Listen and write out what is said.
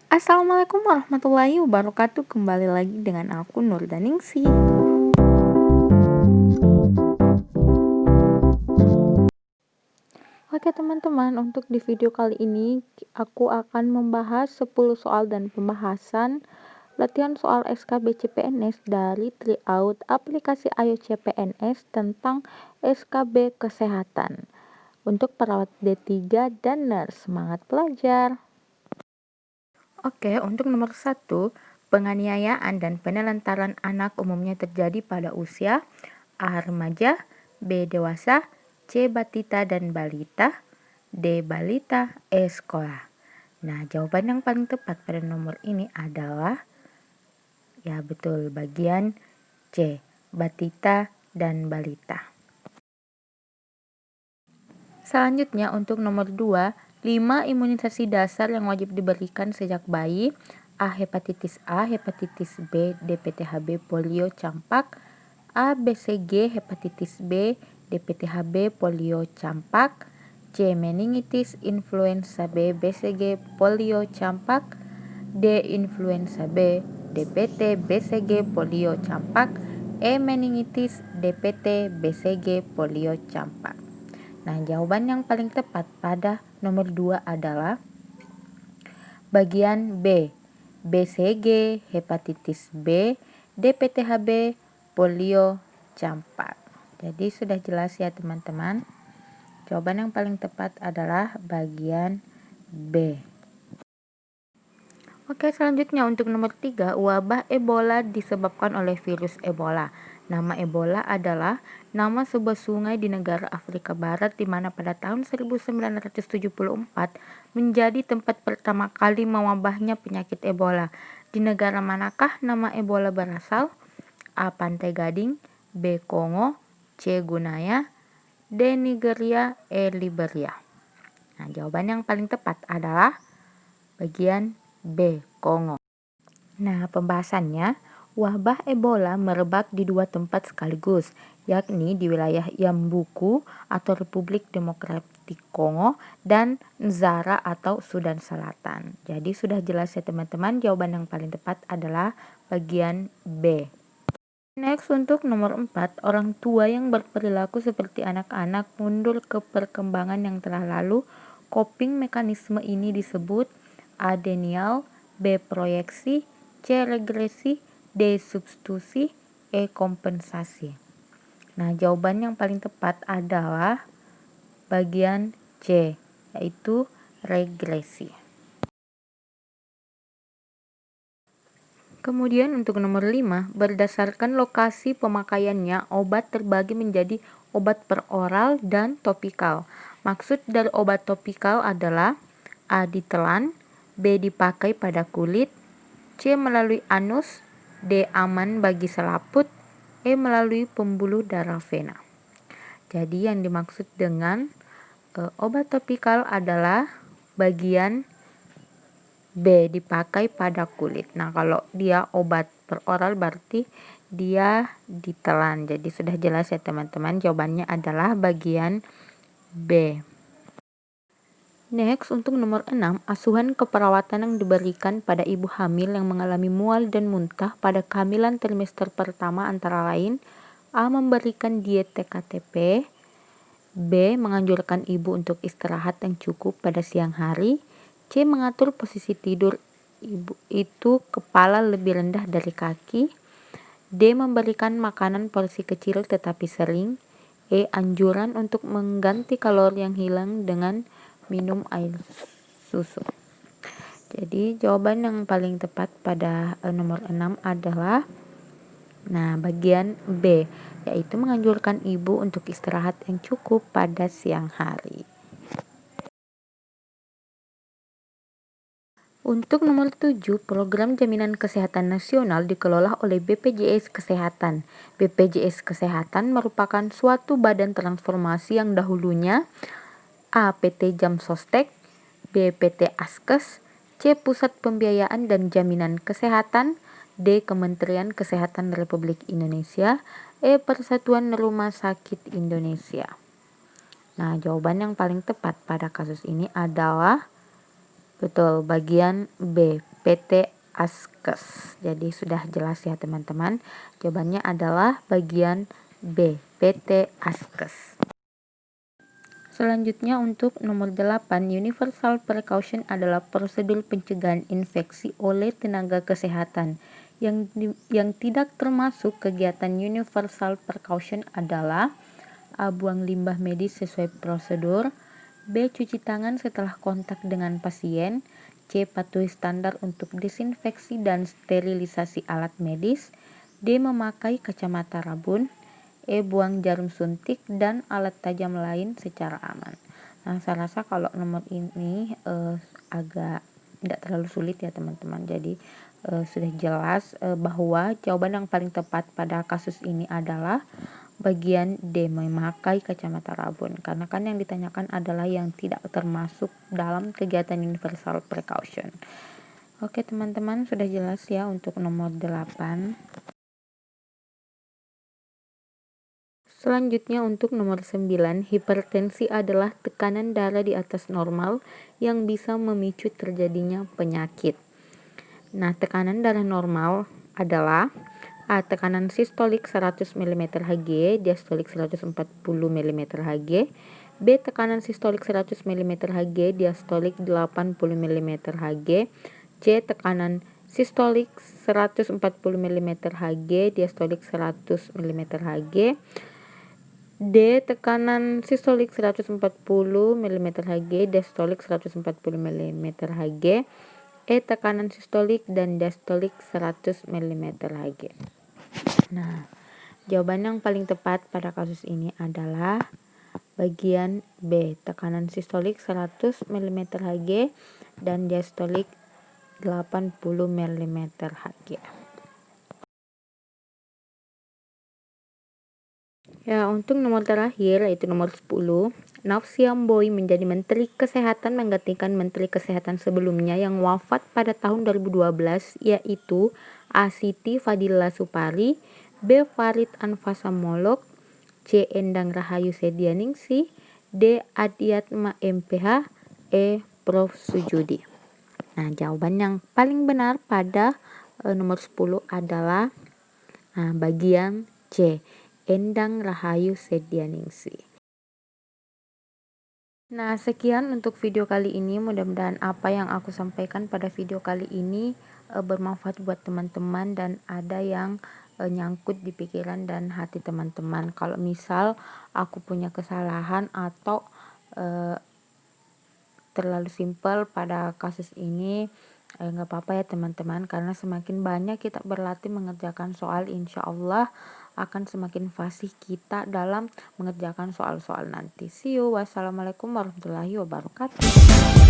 Assalamualaikum warahmatullahi wabarakatuh. Kembali lagi dengan aku Nurdaningsi. Oke teman-teman, untuk di video kali ini aku akan membahas 10 soal dan pembahasan latihan soal SKB CPNS dari Tryout aplikasi Ayo CPNS tentang SKB Kesehatan untuk perawat D3 dan nurse. Semangat belajar. Oke, untuk nomor 1, penganiayaan dan penelantaran anak umumnya terjadi pada usia A. Remaja, B. Dewasa, C. Batita dan balita, D. Balita, E. Sekolah. Nah, jawaban yang paling tepat pada nomor ini adalah ya betul, bagian C. Batita dan balita. Selanjutnya untuk nomor 2, 5 imunisasi dasar yang wajib diberikan sejak bayi: A. Hepatitis A, hepatitis B, DPTHB, polio, campak; A, BCG, hepatitis B, DPTHB, polio, campak; C. Meningitis, influenza B, BCG, polio, campak; D. Influenza B, DPT, BCG, polio, campak; E. Meningitis, DPT, BCG, polio, campak. Nah, jawaban yang paling tepat pada nomor 2 adalah bagian B, BCG, hepatitis B, DPTHB, polio, campak. Jadi sudah jelas ya teman-teman. Jawaban yang paling tepat adalah bagian B. Oke, selanjutnya untuk nomor 3, wabah Ebola disebabkan oleh virus Ebola. Nama Ebola adalah nama sebuah sungai di negara Afrika Barat di mana pada tahun 1974 menjadi tempat pertama kali mewabahnya penyakit Ebola. Di negara manakah nama Ebola berasal? A. Pantai Gading, B. Kongo, C. Gunaya, D. Nigeria, E. Liberia. Nah, jawaban yang paling tepat adalah bagian B. Kongo. Nah, pembahasannya, wabah Ebola merebak di 2 tempat sekaligus, yakni di wilayah Yambuku atau Republik Demokratik Kongo dan Nzara atau Sudan Selatan. Jadi sudah jelas ya teman-teman, jawaban yang paling tepat adalah bagian B. Next, untuk nomor 4, orang tua yang berperilaku seperti anak-anak mundur ke perkembangan yang telah lalu. Coping mekanisme ini disebut A. Denial, B. Proyeksi, C. Regresi, D. Substitusi, E. Kompensasi. Nah, jawaban yang paling tepat adalah bagian C, yaitu regresi. Kemudian untuk nomor 5, berdasarkan lokasi pemakaiannya, obat terbagi menjadi obat peroral dan topikal. Maksud dari obat topikal adalah A. ditelan, B. dipakai pada kulit, C. melalui anus, D. aman bagi selaput, E. melalui pembuluh darah vena. Jadi yang dimaksud dengan obat topikal adalah bagian B, dipakai pada kulit. Nah, kalau dia obat peroral berarti dia ditelan. Jadi sudah jelas ya teman-teman, jawabannya adalah bagian B. Next, untuk nomor 6, asuhan keperawatan yang diberikan pada ibu hamil yang mengalami mual dan muntah pada kehamilan trimester pertama antara lain: A. memberikan diet TKTP, B. menganjurkan ibu untuk istirahat yang cukup pada siang hari, C. mengatur posisi tidur ibu itu kepala lebih rendah dari kaki, D. memberikan makanan porsi kecil tetapi sering, E. anjuran untuk mengganti kalori yang hilang dengan minum air susu. Jadi jawaban yang paling tepat pada nomor 6 adalah bagian B, yaitu menganjurkan ibu untuk istirahat yang cukup pada siang hari. Untuk nomor 7, program jaminan kesehatan nasional dikelola oleh BPJS Kesehatan. BPJS Kesehatan merupakan suatu badan transformasi yang dahulunya A. PT Jam Sostek, B. PT Askes, C. Pusat Pembiayaan dan Jaminan Kesehatan, D. Kementerian Kesehatan Republik Indonesia, E. Persatuan Rumah Sakit Indonesia. Nah, jawaban yang paling tepat pada kasus ini adalah betul, bagian B, PT Askes. Jadi sudah jelas ya teman-teman. Jawabannya adalah bagian B, PT Askes. Selanjutnya untuk nomor 8, universal precaution adalah prosedur pencegahan infeksi oleh tenaga kesehatan. Yang tidak termasuk kegiatan universal precaution adalah A. Buang limbah medis sesuai prosedur, B. Cuci tangan setelah kontak dengan pasien, C. Patuhi standar untuk desinfeksi dan sterilisasi alat medis, D. Memakai kacamata rabun, E. Buang jarum suntik dan alat tajam lain secara aman. Nah, saya rasa kalau nomor ini agak tidak terlalu sulit ya teman-teman. Jadi sudah jelas bahwa jawaban yang paling tepat pada kasus ini adalah bagian D, memakai kacamata rabun. Karena kan yang ditanyakan adalah yang tidak termasuk dalam kegiatan universal precaution. Oke teman-teman, sudah jelas ya untuk nomor 8. Selanjutnya untuk nomor 9, hipertensi adalah tekanan darah di atas normal yang bisa memicu terjadinya penyakit. Nah, tekanan darah normal adalah A. Tekanan sistolik 100 mm Hg, diastolik 140 mm Hg. B. Tekanan sistolik 100 mm Hg, diastolik 80 mm Hg. C. Tekanan sistolik 140 mm Hg, diastolik 100 mm Hg. D. Tekanan sistolik 140 mm Hg, diastolik 140 mm Hg. E. Tekanan sistolik dan diastolik 100 mm Hg. Nah, jawaban yang paling tepat pada kasus ini adalah bagian B, tekanan sistolik 100 mm Hg dan diastolik 80 mm Hg. Ya, untuk nomor terakhir yaitu nomor 10, Nafsiam Boy menjadi Menteri Kesehatan menggantikan Menteri Kesehatan sebelumnya yang wafat pada tahun 2012 yaitu A. Siti Fadila Supari, B. Farid Anfasa Molok, C. Endang Rahayu Sedianingsih, D. Adiatma MPH, E. Prof. Sujudi. Nah, jawaban yang paling benar pada nomor 10 adalah bagian C. Endang Rahayu Sedianingsih. Nah, sekian untuk video kali ini. Mudah-mudahan apa yang aku sampaikan pada video kali ini bermanfaat buat teman-teman dan ada yang nyangkut di pikiran dan hati teman-teman. Kalau misal aku punya kesalahan atau terlalu simpel pada kasus ini, nggak apa-apa ya teman-teman, karena semakin banyak kita berlatih mengerjakan soal, insya Allah akan semakin fasih kita dalam mengerjakan soal-soal nanti. See you. Wassalamualaikum warahmatullahi wabarakatuh.